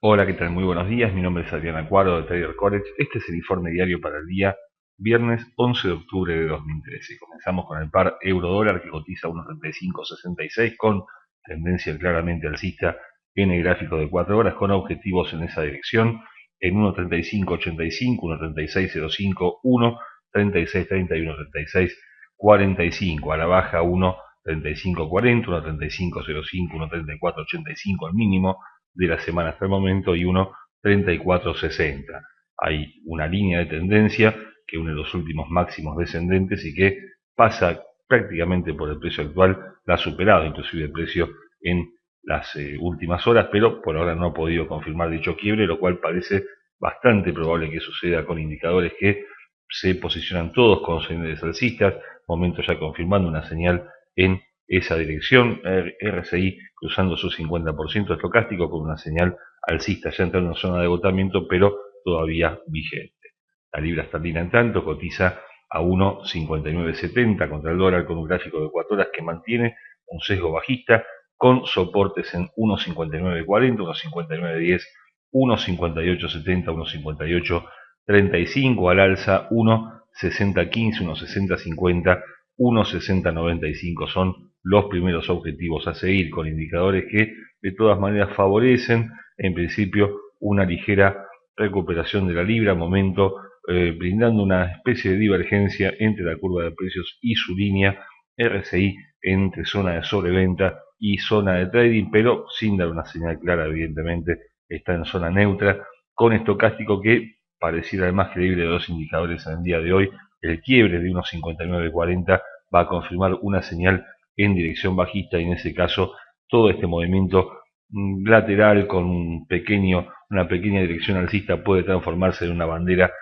Hola, ¿qué tal? Muy buenos días. Mi nombre es Adrián Acuaro de Trader College. Este es el informe diario para el día viernes 11 de octubre de 2013. Comenzamos con el par euro-dólar que cotiza a 1.3566 con tendencia claramente alcista en el gráfico de 4 horas con objetivos en esa dirección en 1.3585, 1.3605, 1.3630 y 1.3645. A la baja 1.3540, 1.3505, 1.3485 al mínimo de la semana hasta el momento y 1.3460. Hay una línea de tendencia que une los últimos máximos descendentes y que pasa prácticamente por el precio actual, la ha superado inclusive el precio en las últimas horas, pero por ahora no ha podido confirmar dicho quiebre, lo cual parece bastante probable que suceda con indicadores que se posicionan todos con señales alcistas, momento ya confirmando una señal en esa dirección, RSI cruzando su 50% estocástico con una señal alcista ya entrando en zona de agotamiento, pero todavía vigente. La libra esterlina en tanto cotiza a 1.5970 contra el dólar con un gráfico de 4 horas que mantiene un sesgo bajista con soportes en 1.5940, 1.5910, 1.5870, 1.5835 al alza, 1.6015, 1.6050, 1.6095 son los primeros objetivos a seguir con indicadores que de todas maneras favorecen en principio una ligera recuperación de la libra, momento brindando una especie de divergencia entre la curva de precios y su línea RSI entre zona de sobreventa y zona de trading, pero sin dar una señal clara, evidentemente está en zona neutra, con estocástico que pareciera el más creíble de los indicadores en el día de hoy. El quiebre de 1.5940 va a confirmar una señal en dirección bajista y en ese caso todo este movimiento lateral con una pequeña dirección alcista puede transformarse en una bandera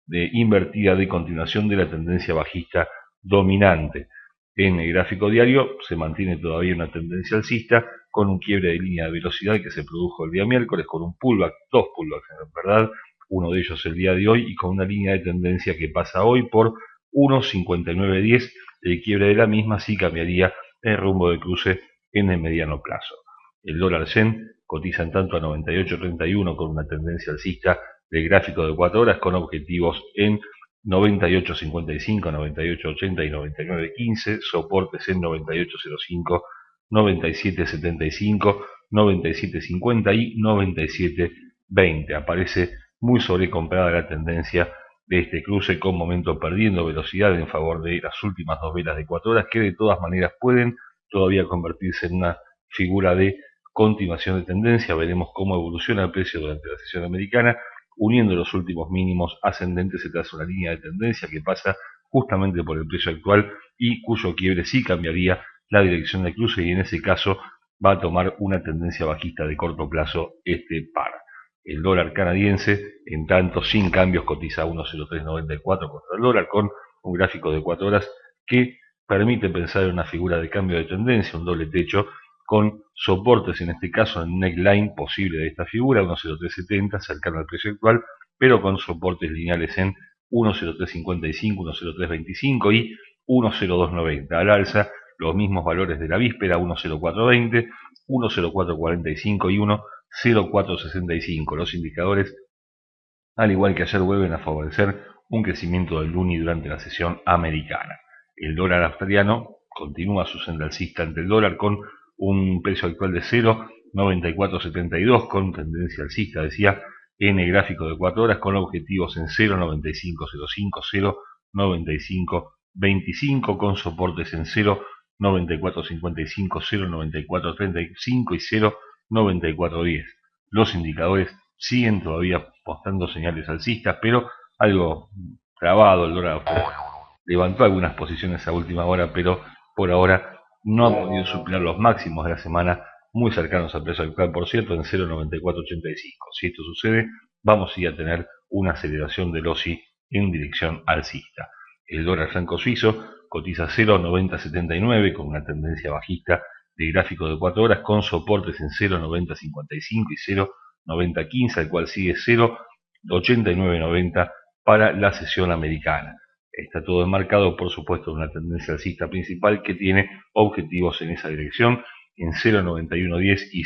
invertida de continuación de la tendencia bajista dominante. En el gráfico diario se mantiene todavía una tendencia alcista con un quiebre de línea de velocidad que se produjo el día miércoles con un pullback, dos pullbacks en verdad, uno de ellos el día de hoy y con una línea de tendencia que pasa hoy por 1.5910. El quiebre de la misma sí cambiaría el rumbo de cruce en el mediano plazo. El dólar yen cotiza en tanto a 98.31 con una tendencia alcista del gráfico de 4 horas con objetivos en 98.55, 98.80 y 99.15, soportes en 98.05, 97.75, 97.50 y 97.20. Aparece muy sobrecomprada la tendencia de este cruce con momento perdiendo velocidad en favor de las últimas dos velas de 4 horas que de todas maneras pueden todavía convertirse en una figura de continuación de tendencia. Veremos cómo evoluciona el precio durante la sesión americana. Uniendo los últimos mínimos ascendentes se traza una línea de tendencia que pasa justamente por el precio actual y cuyo quiebre sí cambiaría la dirección de cruce y en ese caso va a tomar una tendencia bajista de corto plazo este par. El dólar canadiense, en tanto, sin cambios, cotiza a 1.0394 contra el dólar con un gráfico de 4 horas que permite pensar en una figura de cambio de tendencia, un doble techo con soportes, en este caso en neckline posible de esta figura, 1.0370, cercano al precio actual, pero con soportes lineales en 1.0355, 1.0325 y 1.0290. Al alza, los mismos valores de la víspera, 1.0420, 1.0445 y 1.0465. Los indicadores, al igual que ayer, vuelven a favorecer un crecimiento del Luni durante la sesión americana. El dólar australiano continúa su senda alcista ante el dólar con un precio actual de 0.9472 con tendencia alcista, decía, en el gráfico de 4 horas con objetivos en 0.9505, 0.9525 con soportes en 0.9455, 0.9435 y 0.9410. Los indicadores siguen todavía mostrando señales alcistas, pero algo trabado el dólar australiano. Levantó algunas posiciones a última hora, pero por ahora no ha podido superar los máximos de la semana, muy cercanos al precio actual, por cierto, en 0.9485. Si esto sucede, vamos a tener una aceleración del OSI en dirección alcista. El dólar franco suizo cotiza 0.9079 con una tendencia bajista de gráfico de 4 horas con soportes en 0.9055 y 0.9015, al cual sigue 0.8990 para la sesión americana. Está todo enmarcado, por supuesto, en una tendencia alcista principal que tiene objetivos en esa dirección en 0.9110 y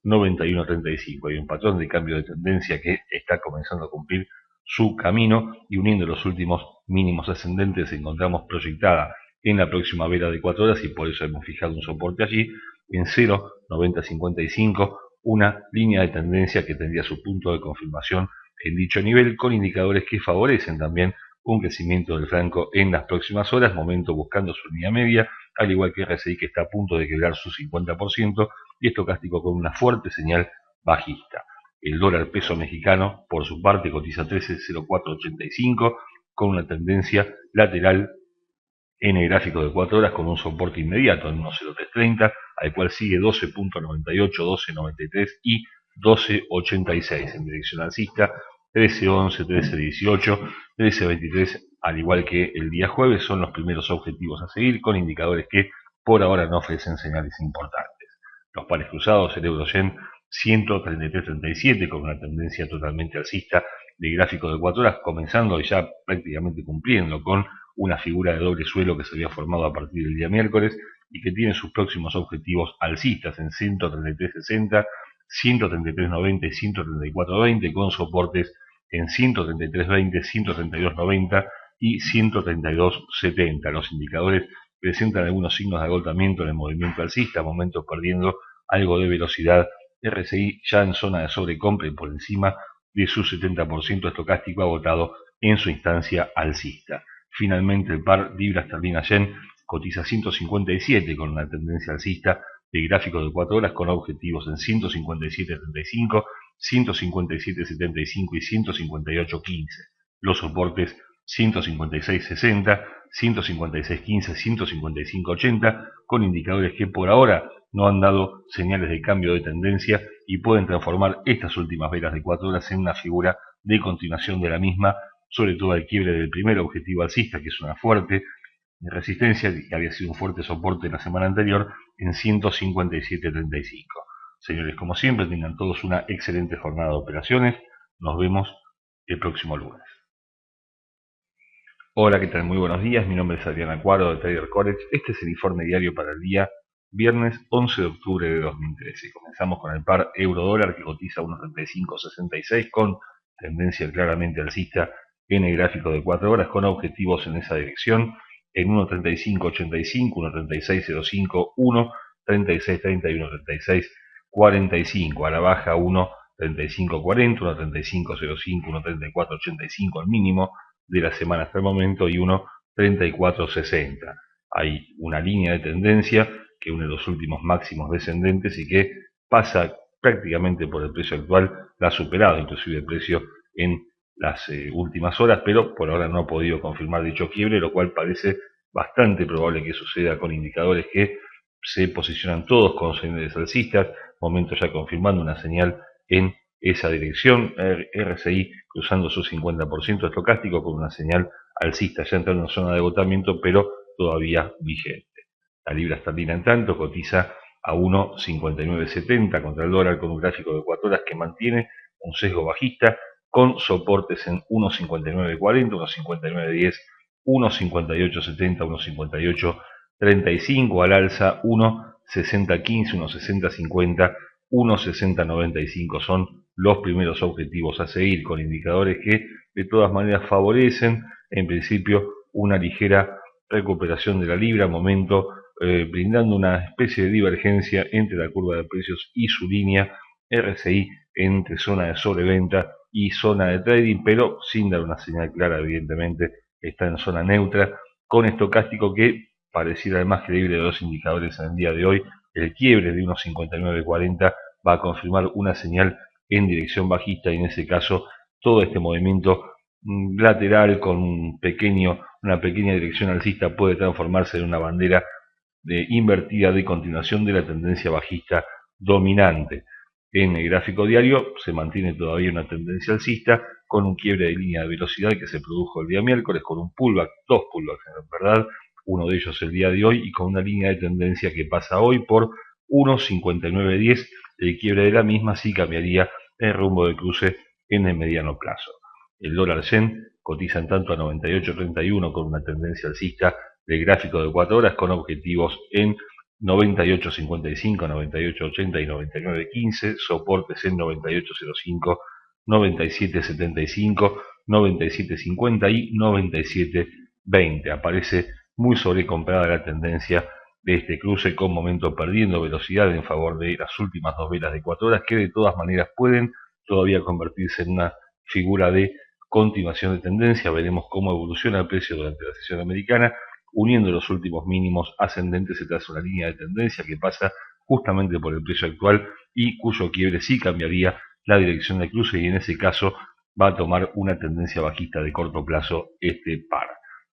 91.35. Hay un patrón de cambio de tendencia que está comenzando a cumplir su camino y uniendo los últimos mínimos ascendentes encontramos proyectada en la próxima vela de 4 horas y por eso hemos fijado un soporte allí en 0.9055, una línea de tendencia que tendría su punto de confirmación en dicho nivel con indicadores que favorecen también un crecimiento del franco en las próximas horas, momento buscando su línea media, al igual que RSI que está a punto de quebrar su 50% y estocástico con una fuerte señal bajista. El dólar peso mexicano, por su parte, cotiza 13.0485 con una tendencia lateral en el gráfico de 4 horas con un soporte inmediato en 1.0330, al cual sigue 12.98, 12.93 y 12.86 en dirección alcista, 13.11, 13.18, 13.23, al igual que el día jueves, son los primeros objetivos a seguir con indicadores que por ahora no ofrecen señales importantes. Los pares cruzados, el euro-yen 133.37 con una tendencia totalmente alcista de gráfico de 4 horas, comenzando y ya prácticamente cumpliendo con una figura de doble suelo que se había formado a partir del día miércoles y que tiene sus próximos objetivos alcistas en 133.60, 133.90 y 134.20 con soportes en 133.20, 132.90 y 132.70. Los indicadores presentan algunos signos de agotamiento en el movimiento alcista, momentos perdiendo algo de velocidad. RSI ya en zona de sobrecompra y por encima de su 70% estocástico agotado en su instancia alcista. Finalmente, el par libra esterlina yen cotiza 157 con una tendencia alcista de gráfico de 4 horas con objetivos en 157.35, 157.75 y 158.15. Los soportes 156.60, 156.15, 155.80 con indicadores que por ahora no han dado señales de cambio de tendencia y pueden transformar estas últimas velas de 4 horas en una figura de continuación de la misma, sobre todo al quiebre del primer objetivo alcista, que es una fuerte resistencia, que había sido un fuerte soporte la semana anterior, en 157.35. Señores, como siempre, tengan todos una excelente jornada de operaciones. Nos vemos el próximo lunes. Hola, ¿qué tal? Muy buenos días. Mi nombre es Adrián Acuaro de Trader Corex. Este es el informe diario para el día viernes 11 de octubre de 2013. Comenzamos con el par euro-dólar que cotiza 1.3566 con tendencia claramente alcista en el gráfico de 4 horas con objetivos en esa dirección en 1.3585, 1.3605, 1.3630 y 1.3645. A la baja 1.3540, 1.3505, 1.3485 al mínimo de la semana hasta el momento y 1.3460. Hay una línea de tendencia que une los últimos máximos descendentes y que pasa prácticamente por el precio actual, la ha superado inclusive el precio en las últimas horas, pero por ahora no ha podido confirmar dicho quiebre, lo cual parece bastante probable que suceda con indicadores que se posicionan todos con señales alcistas, momento ya confirmando una señal en esa dirección, RSI cruzando su 50% estocástico con una señal alcista ya entrando en zona de agotamiento, pero todavía vigente. La libra esterlina en tanto cotiza a 1.5970 contra el dólar con un gráfico de 4 horas que mantiene un sesgo bajista con soportes en 1.5940, 1.5910, 1.5870, 1.5835 al alza, 1.6015, 1.6050, 1.6095 son los primeros objetivos a seguir con indicadores que de todas maneras favorecen en principio una ligera recuperación de la libra, momento brindando una especie de divergencia entre la curva de precios y su línea RSI entre zona de sobreventa y zona de trading, pero sin dar una señal clara, evidentemente está en zona neutra, con estocástico que pareciera además creíble de los indicadores en el día de hoy. El quiebre de 1.5940 va a confirmar una señal en dirección bajista y en ese caso todo este movimiento lateral con una pequeña dirección alcista puede transformarse en una bandera invertida de continuación de la tendencia bajista dominante. En el gráfico diario se mantiene todavía una tendencia alcista con un quiebre de línea de velocidad que se produjo el día miércoles con un pullback, dos pullbacks en verdad, uno de ellos el día de hoy y con una línea de tendencia que pasa hoy por 1.5910. El quiebre de la misma sí cambiaría el rumbo de cruce en el mediano plazo. El dólar yen cotiza en tanto a 98.31 con una tendencia alcista del gráfico de 4 horas con objetivos en 98.55, 98.80 y 99.15, soportes en 98.05, 97.75, 97.50 y 97.20. Aparece muy sobrecomprada la tendencia de este cruce, con momento perdiendo velocidad en favor de las últimas dos velas de 4 horas, que de todas maneras pueden todavía convertirse en una figura de continuación de tendencia. Veremos cómo evoluciona el precio durante la sesión americana, uniendo los últimos mínimos ascendentes. Se traza una línea de tendencia que pasa justamente por el precio actual y cuyo quiebre sí cambiaría la dirección de cruce, y en ese caso va a tomar una tendencia bajista de corto plazo este par.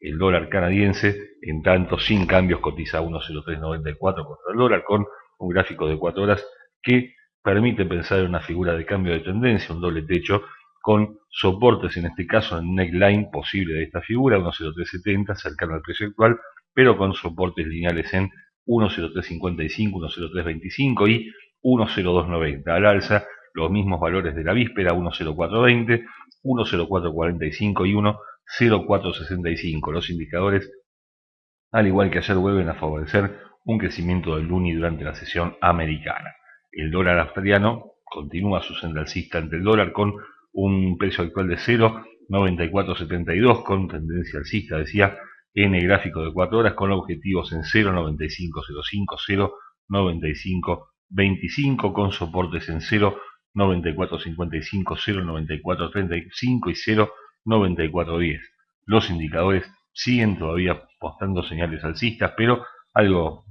El dólar canadiense, en tanto, sin cambios, cotiza a 1.0394 contra el dólar, con un gráfico de 4 horas que permite pensar en una figura de cambio de tendencia, un doble techo, con soportes, en este caso en neckline posible de esta figura, 1.0370, cercano al precio actual, pero con soportes lineales en 1.0355, 1.0325 y 1.0290. Al alza, los mismos valores de la víspera, 1.0420, 1.0445 y 1.0465. Los indicadores, al igual que ayer, vuelven a favorecer un crecimiento del Luni durante la sesión americana. El dólar australiano continúa su senda alcista ante el dólar, con un precio actual de 0.9472, con tendencia alcista, decía, en el gráfico de 4 horas, con objetivos en 0.9505, 0.9525, con soportes en 0.9455, 0.9435 y 0.9410. Los indicadores siguen todavía mostrando señales alcistas, pero algo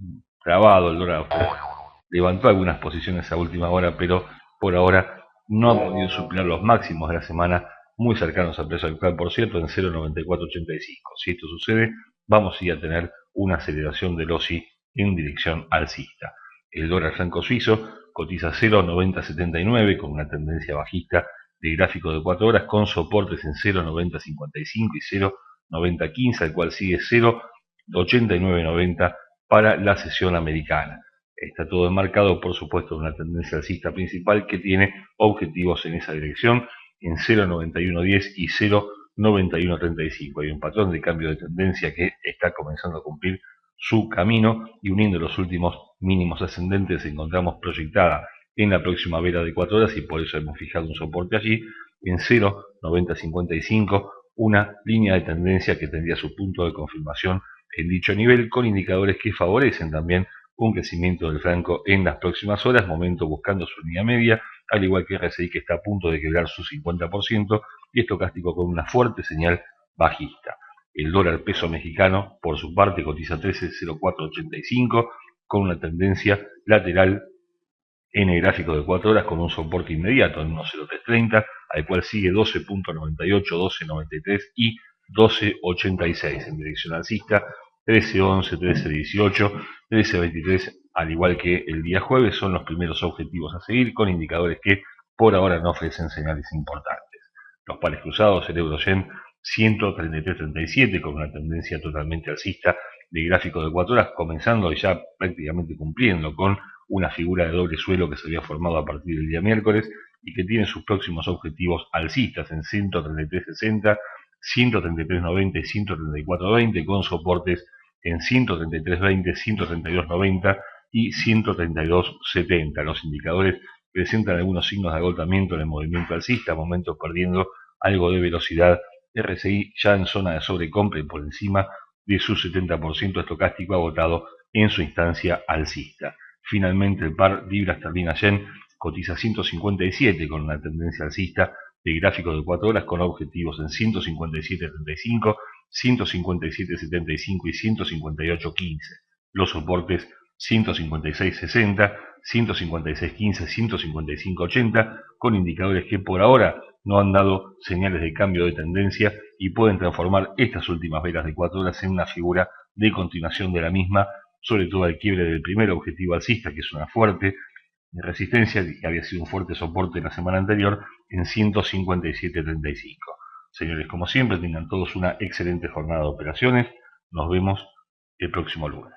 trabado el dólar australiano. Levantó algunas posiciones a última hora, pero por ahora no ha podido superar los máximos de la semana, muy cercanos al precio actual, por cierto, en 0.9485. Si esto sucede, vamos a ir a tener una aceleración del OSI en dirección alcista. El dólar franco suizo cotiza 0.9079 con una tendencia bajista de gráfico de 4 horas, con soportes en 0.9055 y 0.9015, al cual sigue 0.8990 para la sesión americana. Está todo enmarcado, por supuesto, en una tendencia alcista principal que tiene objetivos en esa dirección en 0.9110 y 0.9135. Hay un patrón de cambio de tendencia que está comenzando a cumplir su camino, y uniendo los últimos mínimos ascendentes encontramos proyectada en la próxima vela de 4 horas, y por eso hemos fijado un soporte allí en 0.9055, una línea de tendencia que tendría su punto de confirmación en dicho nivel, con indicadores que favorecen también un crecimiento del franco en las próximas horas, momento buscando su línea media, al igual que RSI, que está a punto de quebrar su 50%, y estocástico con una fuerte señal bajista. El dólar peso mexicano, por su parte, cotiza 13.0485 con una tendencia lateral en el gráfico de 4 horas, con un soporte inmediato en 1.0330, al cual sigue 12.98, 12.93 y 12.86 en dirección alcista. 13.11, 13.18, 13.23, al igual que el día jueves, son los primeros objetivos a seguir, con indicadores que por ahora no ofrecen señales importantes. Los pares cruzados, el euro-yen 133.37 con una tendencia totalmente alcista de gráfico de 4 horas, comenzando y ya prácticamente cumpliendo con una figura de doble suelo que se había formado a partir del día miércoles y que tiene sus próximos objetivos alcistas en 133.60, 133.90 y 134.20, con soportes en 133.20, 132.90 y 132.70. Los indicadores presentan algunos signos de agotamiento en el movimiento alcista, momentos perdiendo algo de velocidad. RSI ya en zona de sobrecompra y por encima de su 70% estocástico agotado en su instancia alcista. Finalmente, el par libra esterlina yen cotiza 157 con una tendencia alcista de gráfico de 4 horas, con objetivos en 157.35, 157.75 y 158.15. Los soportes 156.60, 156.15, 155.80, con indicadores que por ahora no han dado señales de cambio de tendencia y pueden transformar estas últimas velas de 4 horas en una figura de continuación de la misma, sobre todo al quiebre del primer objetivo alcista, que es una fuerte resistencia, que había sido un fuerte soporte la semana anterior, en 157.35. Señores, como siempre, tengan todos una excelente jornada de operaciones. Nos vemos el próximo lunes.